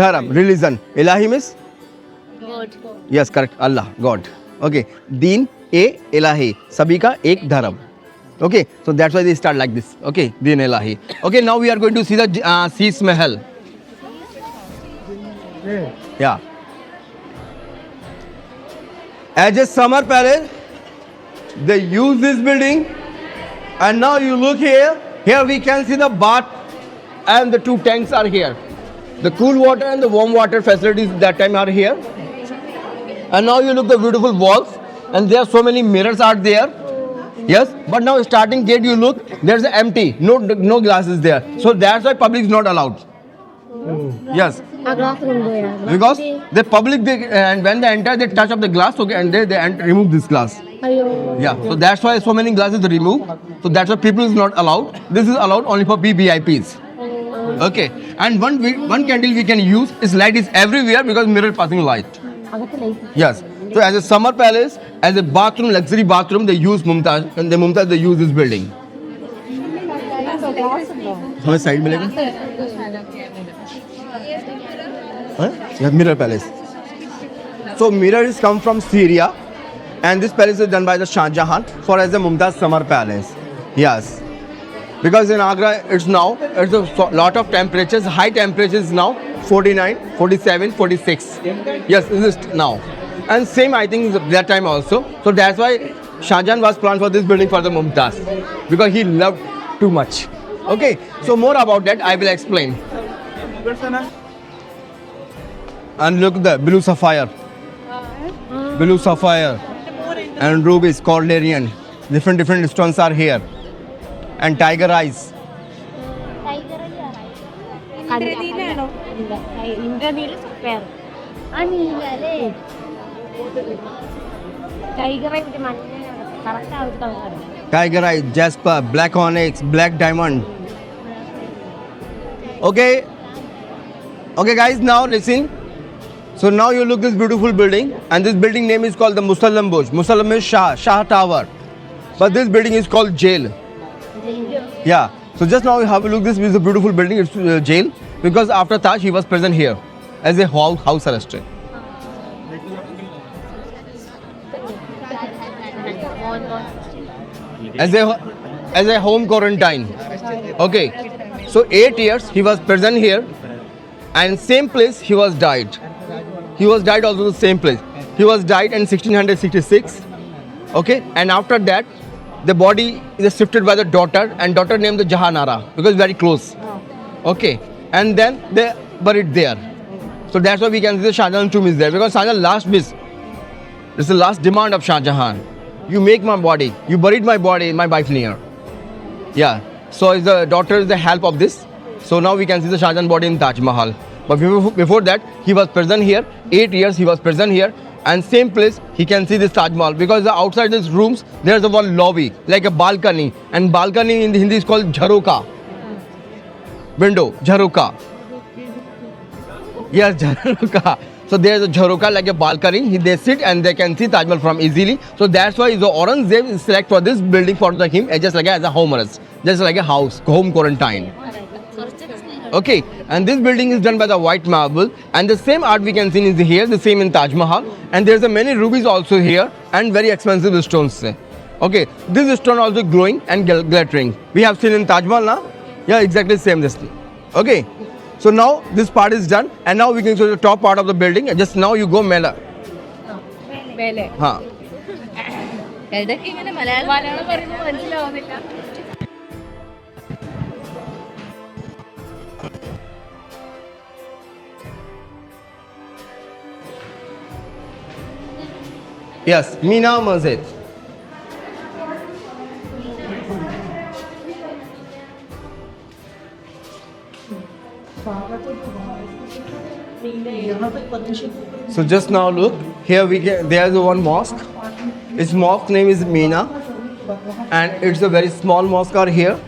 D: dharam, religion. Ilahi means yes, correct. Allah, God. Okay. Deen A Ilahi. Sabhi ka ek dharam. Okay. So that's why they start like this. Okay. Deen Ilahi. Okay. Now we are going to see the Sheesh Mahal. Yeah. As a summer palace, they use this building. And now you look here. Here we can see the bath and the 2 tanks are here. The cool water and the warm water facilities that time are here. And now you look the beautiful walls, and there are so many mirrors are there. Yes, but now starting gate you look, there's empty, no glasses there. So that's why public is not allowed. Yes, because the public and when they enter they touch up the glass, okay, and they remove this glass. Yeah, so that's why so many glasses are removed. So that's why people is not allowed. This is allowed only for VVIPs. Okay, and one candle we can use is light is everywhere because mirror passing light. Yes. So as a summer palace, as a bathroom, luxury bathroom, they use Mumtaz, and the Mumtaz they use this building. हमें side मिलेगा? Yeah, mirror palace. So mirrors come from Syria, and this palace is done by the Shah Jahan for as a Mumtaz summer palace. Yes. Because in Agra, it's a lot of temperatures, high temperatures now, 49, 47, 46. Yes, this is now. And same, I think, that time also. So that's why Shah Jahan was planned for this building for the Mumtaz. Because he loved too much. Okay, so more about that I will explain. And look the blue sapphire. Blue sapphire. And rubies, cornelian. Different stones are here. And tiger eyes. Tiger eye, jasper, black onyx, black diamond. Okay. Okay guys, now listen. So now you look this beautiful building, and this building name is called the Musallam Bush. Musallam is Shah Tower. But this building is called jail. Yeah. So just now you have a look. This is a beautiful building. It's jail because after Taj he was present here as a house arrest. As a home quarantine. Okay. So 8 years he was present here, and same place he was died. He was died also the same place. He was died in 1666. Okay. And after that, the body is shifted by the daughter, and daughter named the Jahanara because very close. Okay. And then they buried there. So that's why we can see the Shah Jahan tomb is there, because Shah Jahan last wish. This is the last demand of Shah Jahan. You make my body. You buried my body in my wife near. Yeah. So is the daughter is the help of this. So now we can see the Shah Jahan body in Taj Mahal. But before that, he was present here. 8 years he was present here. And same place, he can see this Taj Mahal. Because outside these rooms, there's a one lobby, like a balcony. And balcony in the Hindi is called Jharoka. Window, Jharoka. Yes, Jharoka. So there's a Jharoka, like a balcony. They sit and they can see Taj Mahal from easily. So that's why the Aurangzeb is select for this building for him just like as a home arrest. Just like a house, home quarantine. Okay, and this building is done by the white marble, and the same art we can see is here, the same in Taj Mahal, and there's a many rubies also here, and very expensive stones. Okay, this stone also glowing and glittering. We have seen in Taj Mahal now. Yeah, exactly same this thing. Okay, so now this part is done, and now we can show the top part of the building. And just now you go Mela. Huh. Yes, Mina Masjid.
F: यहाँ पे permission
D: So just now look, here there's one mosque. Its mosque name is Meena, and it's a very small mosque are here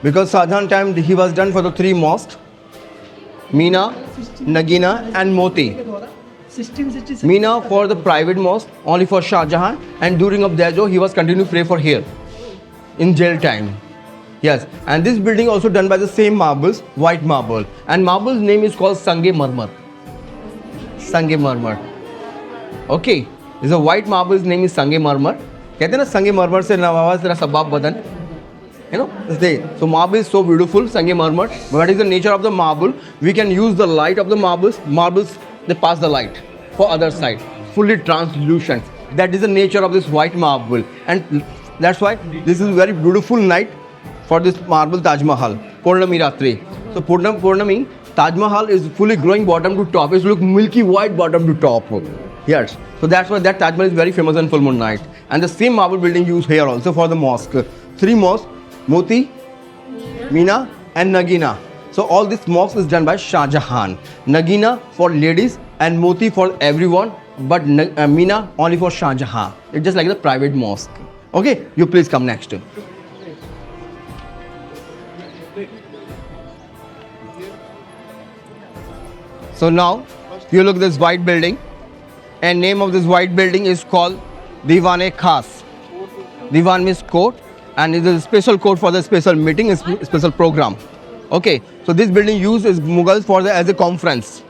D: because Shah Jahan time he was done for the 3 mosques, Meena, Nagina and Moti. Meena for the private mosque, only for Shah Jahan, and during of Dejo he was continuing to pray for here in jail time. Yes, and this building also done by the same marbles, white marble, and marble's name is called Sange Marmar. Sange Marmar. Okay, this is a white marble's name is Sange Marmar. कहते हैं ना संगे मरमर से नवाज तेरा सबाब बदन, you know, so marble is so beautiful, Sange Marmar. What is the nature of the marble? We can use the light of the marbles they pass the light for other side, fully translucent. That is the nature of this white marble, and that's why this is a very beautiful night for this marble Taj Mahal, Purnami Ratri. So Purnami, Taj Mahal is fully glowing bottom to top. It's look milky white bottom to top. Yes. So that's why that Taj Mahal is very famous on full moon night. And the same marble building used here also for the mosque. 3 mosques, Moti, Meena and Nagina. So all this mosque is done by Shah Jahan. Nagina for ladies and Moti for everyone, but Meena only for Shah Jahan. It's just like the private mosque. Okay, you please come next. So now, you look at this white building, and name of this white building is called Diwan-e-Khas. Diwan means court, and it is a special court for the special meeting, special program. Okay, so this building used is Mughals as a conference,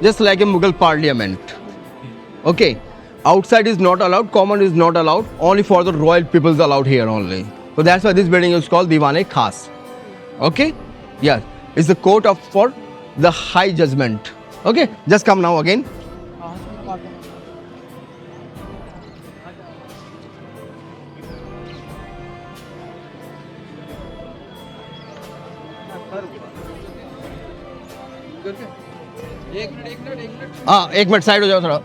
D: just like a Mughal parliament. Okay, outside is not allowed, common is not allowed, only for the royal peoples allowed here only. So that's why this building is called Diwan-e-Khas. Okay, yeah, it's the court for the high judgment. Okay, just come now again. हाँ, 1 minute side हो जाओ थोड़ा.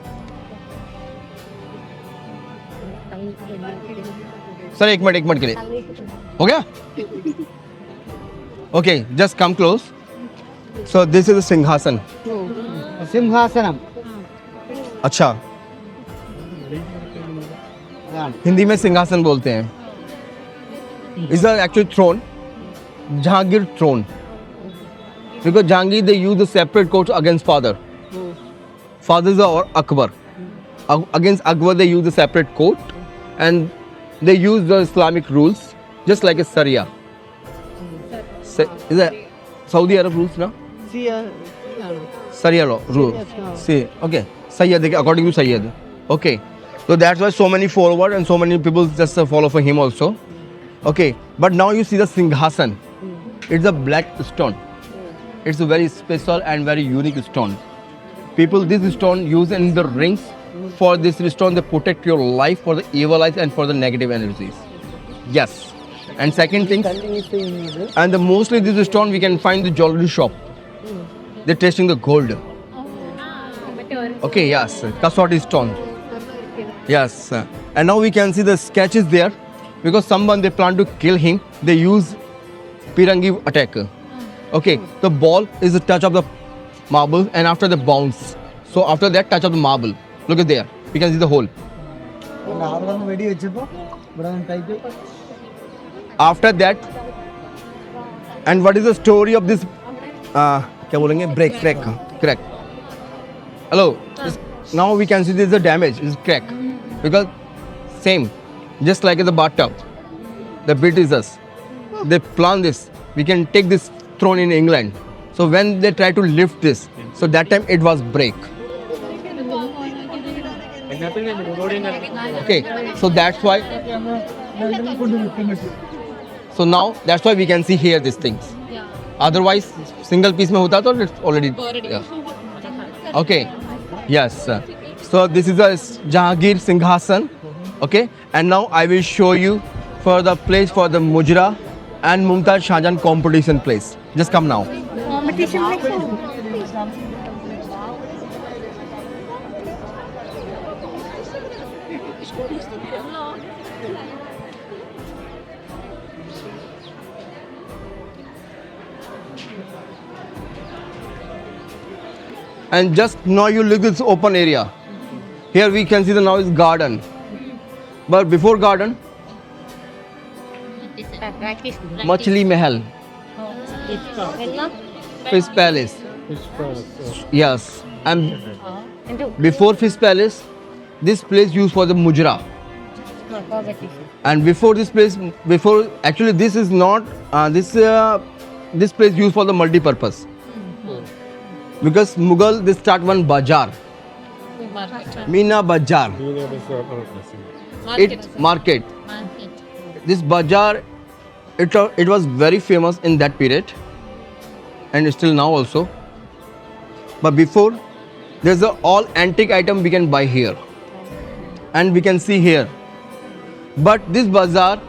D: Sir 1 minute के लिए हो गया. Okay, just come close. So this is a Singhasan.
C: सिंहासनम.
D: अच्छा, हिंदी में सिंहासन बोलते हैं. Is the actual throne, Jahangir throne. Because Jahangir they use the separate court against father. Father is Akbar. Against Akbar they use the separate court, and they use the Islamic rules just like a Sharia. Is that Saudi Arab rules now? Sharia law rules. See, okay. Sayyid, according to Sayyid. Okay. So that's why so many forward and so many people just follow for him also. Okay. But now you see the Singhasan. It's a black stone. It's a very special and very unique stone. People, this stone use in the rings. For this stone, they protect your life for the evil eyes and for the negative energies. Yes. And second thing, and the mostly this stone we can find the jewelry shop. They're testing the gold. Okay, yes, Kasauti stone. Yes, and now we can see the sketches there, because someone they plan to kill him. They use Pirangi attack. Okay, the ball is the touch of the marble, and after the bounce. So after that touch of the marble, look at there. You can see the hole. After that, and what is the story of this? क्या बोलेंगे? Crack. Hello. Now we can see this is the damage. Is crack, because same, just like the bathtub, the Britishers, they plan this. We can take this throne in England. So when they try to lift this, so that time it was break. Okay, so that's why. So now that's why we can see here these things. Otherwise, single piece में होता तो it's already. Yeah. Okay. Yes. So this is a Jahangir Singhasan. Okay. And now I will show you for the place for the Mujra and Mumtaz Shah Jahan competition place. Just come now.
F: Competition
D: And just now you look at this open area. Here we can see the now is garden. But before garden, Machli Mahal, Fish Palace. Yes. And before Fish Palace, this place used for the mujra. And before this place, actually this is not this place used for the multi-purpose. Because Mughal they start one bazaar, Meena Bazaar. It market. This bazaar, it was very famous in that period, and still now also. But before, there's a all antique item we can buy here, and we can see here. But this bazaar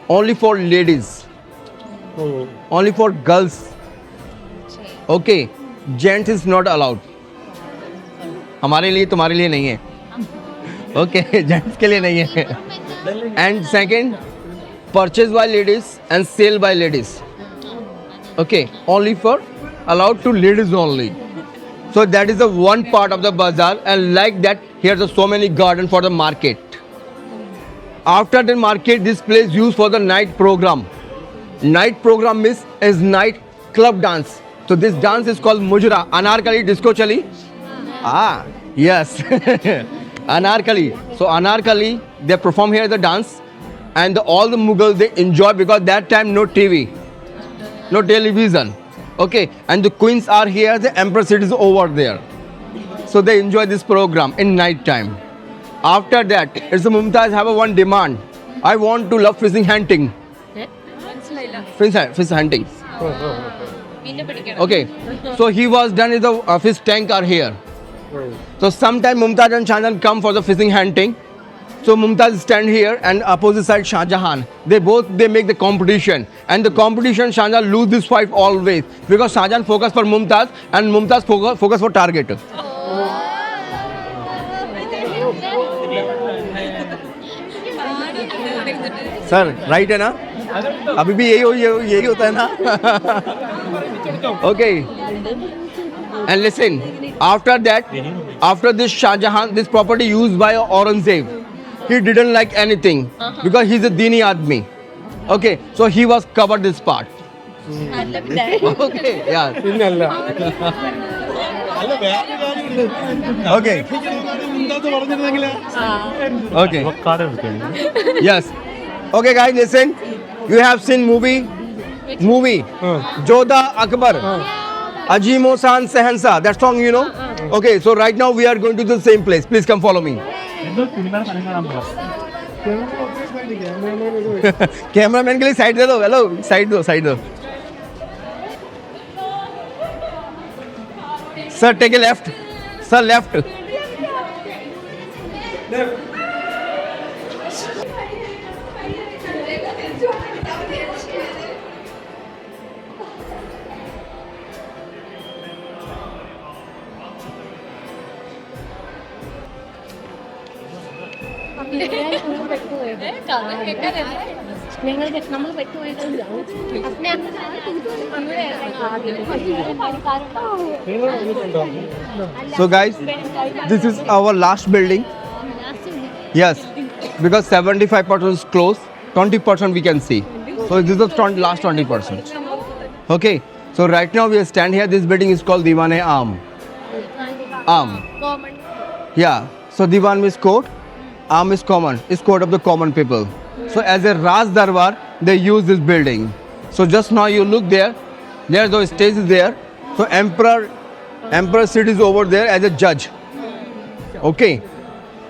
D: only for ladies, only for girls. Okay, gents is not allowed. हमारे लिए तुम्हारे लिए नहीं है. Okay, gents के लिए नहीं है. And second, purchase by ladies and sale by ladies. Okay, only for allowed to ladies only. So that is the one part of the bazaar, and like that, here's so many garden for the market. After the market, this place used for the night program. Night program is night club dance. So this dance is called Mujra, Anarkali, Disco Chali. Ah, yes. Anarkali. So Anarkali, they perform here the dance, and all the Mughals they enjoy because that time no TV, no television. Okay, and the queens are here, the empress is over there. So they enjoy this program in night time. After that, it's a Mumtaz have a one demand. I want to love fishing hunting. Fish hunting. Okay, so he was done with the fish tank are here. So sometime Mumtaz and Shahjahan come for the fishing hunting. So Mumtaz stand here and opposite side Shahjahan. They make the competition, and the competition Shahjahan lose this fight always because Shahjahan focus for Mumtaz and Mumtaz focus for target. Sir, right है ना? अभी भी यही होता है ना? Okay. And listen, after that, after this Shahjahan, this property used by Aurangzeb, he didn't like anything because he's a Dini Admi. Okay, so he was covered this part. Okay, yeah. Okay. Okay. Yes. Okay, guys, listen. You have seen movie, Jodha Akbar, Ajimo San Sehansa. That song, you know. Okay, so right now we are going to the same place. Please come follow me. Cameraman के लिए side दे दो. Hello, side दो. Sir, take a left. Sir, left. So guys, this is our last building. Yes, because 75% is closed, 20% we can see. So this is the last 20%. Okay, so right now we stand here. This building is called Diwan-e Aam. Yeah, so Diwan means court, Aam is common, is court of the common people. So as a Raj Darbar, they use this building. So just now you look there, there's the stage is there. So emperor sits over there as a judge. Okay,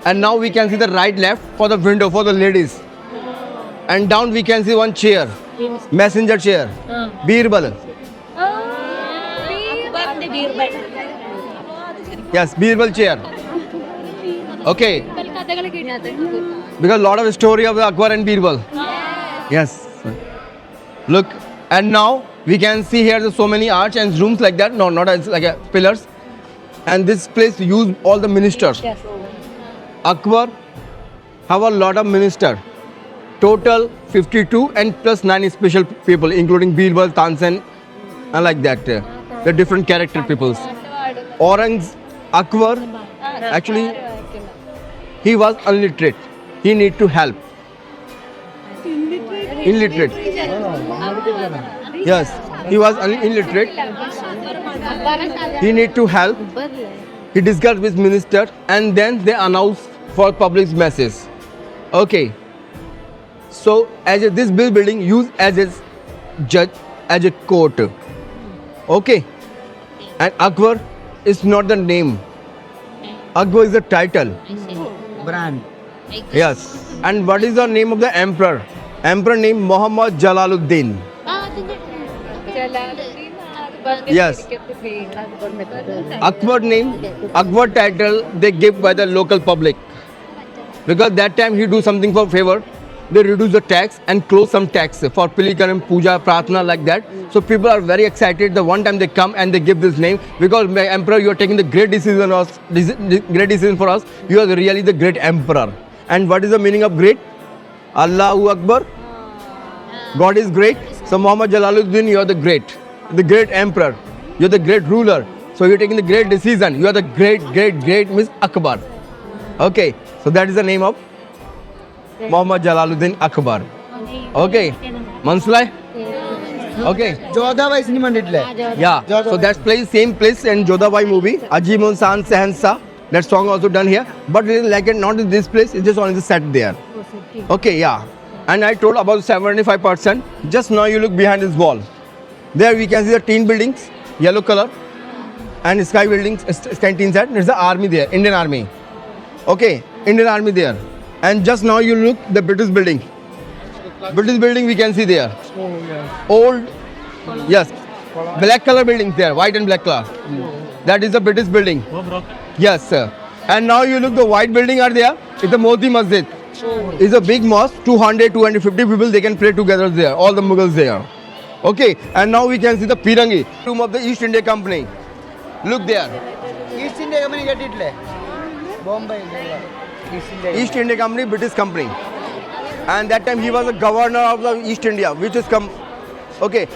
D: and now we can see the right left for the window for the ladies. And down we can see one chair, messenger chair, Birbal. Yes, Birbal chair. Okay. Because a lot of story of the Akbar and Birbal. Yes. Look, and now we can see here there's so many arch and rooms like that. No, not as like a pillars. And this place used all the ministers.
F: Yes.
D: Akbar have a lot of minister. Total 52 and plus 9 special people, including Birbal, Tansen, and like that. The different character peoples. Akbar, actually, He was illiterate. He need to help. Illiterate. Yes, he was illiterate. He need to help. He discussed with minister and then they announced for public message. Okay. So this building used as a judge, as a court. Okay. And Akbar is not the name. Akbar is the title.
C: Brand.
D: Yes. And what is the name of the emperor? Emperor name Muhammad Jalaluddin. Yes. Akbar name, Akbar title they give by the local public. Because that time he do something for favor. They reduce the tax and close some tax for Pilikaram, Puja, Pratna like that. So people are very excited. The one time they come and they give this name because my emperor, you are taking the great decision for us. You are really the great emperor. And what is the meaning of great? Allahu Akbar. God is great. So Muhammad Jalaluddin, you are the great emperor. You are the great ruler. So you are taking the great decision. You are the great Miss Akbar. Okay. So that is the name of Muhammad Jalaluddin Akbar. Okay. Manslai? Okay.
C: Jodhabai cinema kandittle.
D: Yeah. So that's same place in Jodhabai movie. Ajimun San Sehansa. That song also done here. But it is like not in this place. It's just on the set there. Okay. Yeah. And I told about 75%. Just now you look behind this wall. There we can see the tin buildings, yellow color, and sky buildings, canteen set. There's the army there, Indian Army. Okay, Indian Army there. And just now you look the British building. British building we can see there. Old, yes, black color buildings there, white and black color. That is the British building. Yes, sir. And now you look the white building are there. It's the Moti Masjid. It's a big mosque, 200, 250 people they can pray together there. All the Mughals there. Okay, and now we can see the Pirangi, tomb of the East India Company. Look there.
C: East India Company kandittle. Bombay.
D: East India Company, British company. And that time he was a governor of the East India, which is okay.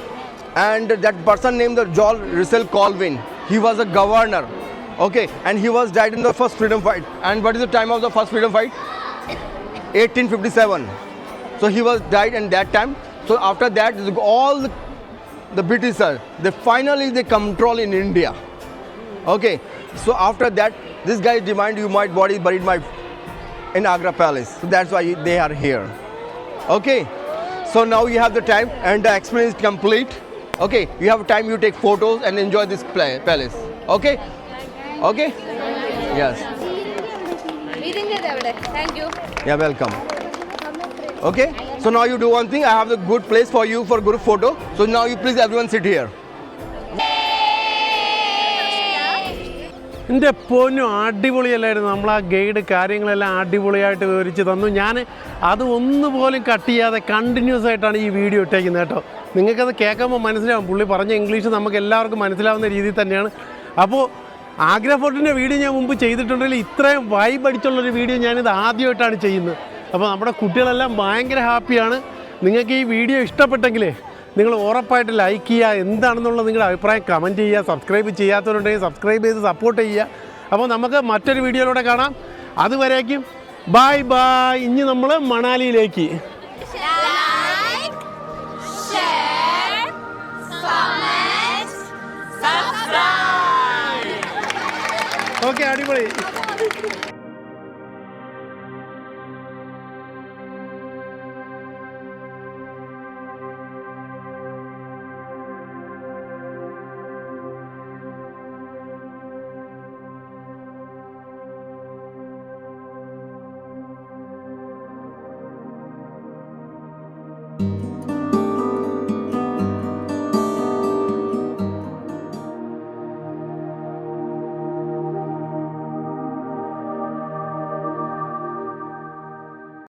D: And that person named the John Russell Colvin, he was a governor. Okay, and he was died in the first freedom fight. And what is the time of the first freedom fight? 1857. So he was died in that time. So after that, all the Britishers, they finally control in India. Okay, so after that, this guy demand you my body buried in Agra Palace. So that's why they are here. Okay, so now you have the time and the experience is complete. Okay, you have time, you take photos and enjoy this palace. Okay, okay, yes.
F: Thank you.
D: Yeah, welcome. Okay, so now you do one thing. I have the good place for you for group photo. So now you please everyone sit here.
B: എൻ്റെ പൊന്നും അടിപൊളിയല്ലായിരുന്നു. നമ്മൾ ആ guide കാര്യങ്ങളെല്ലാം അടിപൊളിയായിട്ട് വിവരിച്ച് തന്നു. ഞാൻ അത് ഒന്നുപോലും കട്ട് ചെയ്യാതെ കണ്ടിന്യൂസ് ആയിട്ടാണ് ഈ വീഡിയോ ഇട്ടേക്കുന്നത് കേട്ടോ. നിങ്ങൾക്കത് കേൾക്കുമ്പോൾ മനസ്സിലാവും. പുള്ളി പറഞ്ഞ ഇംഗ്ലീഷ് നമുക്ക് എല്ലാവർക്കും മനസ്സിലാവുന്ന രീതിയിൽ തന്നെയാണ്. അപ്പോൾ ആഗ്ര ഫോർട്ടിൻ്റെ വീഡിയോ ഞാൻ മുമ്പ് ചെയ്തിട്ടുണ്ടെങ്കിൽ ഇത്രയും വൈബ് അടിച്ചുള്ളൊരു വീഡിയോ ഞാനിത് ആദ്യമായിട്ടാണ് ചെയ്യുന്നത്. അപ്പോൾ നമ്മുടെ കുട്ടികളെല്ലാം ഭയങ്കര ഹാപ്പിയാണ്. നിങ്ങൾക്ക് ഈ വീഡിയോ ഇഷ്ടപ്പെട്ടെങ്കിലേ നിങ്ങൾ ഉറപ്പായിട്ട് ലൈക്ക് ചെയ്യുക, എന്താണെന്നുള്ള നിങ്ങളുടെ അഭിപ്രായം കമൻറ്റ് ചെയ്യുക, സബ്സ്ക്രൈബ് ചെയ്യാത്തവരുണ്ടെങ്കിൽ സബ്സ്ക്രൈബ് ചെയ്ത് സപ്പോർട്ട് ചെയ്യുക. അപ്പോൾ നമുക്ക് മറ്റൊരു വീഡിയോയിലൂടെ കാണാം. അതുവരേക്കും ബൈ ബൈ. ഇനി നമ്മൾ മണാലിയിലേക്ക്. ഓക്കെ, അടിപൊളി.
C: Thank you.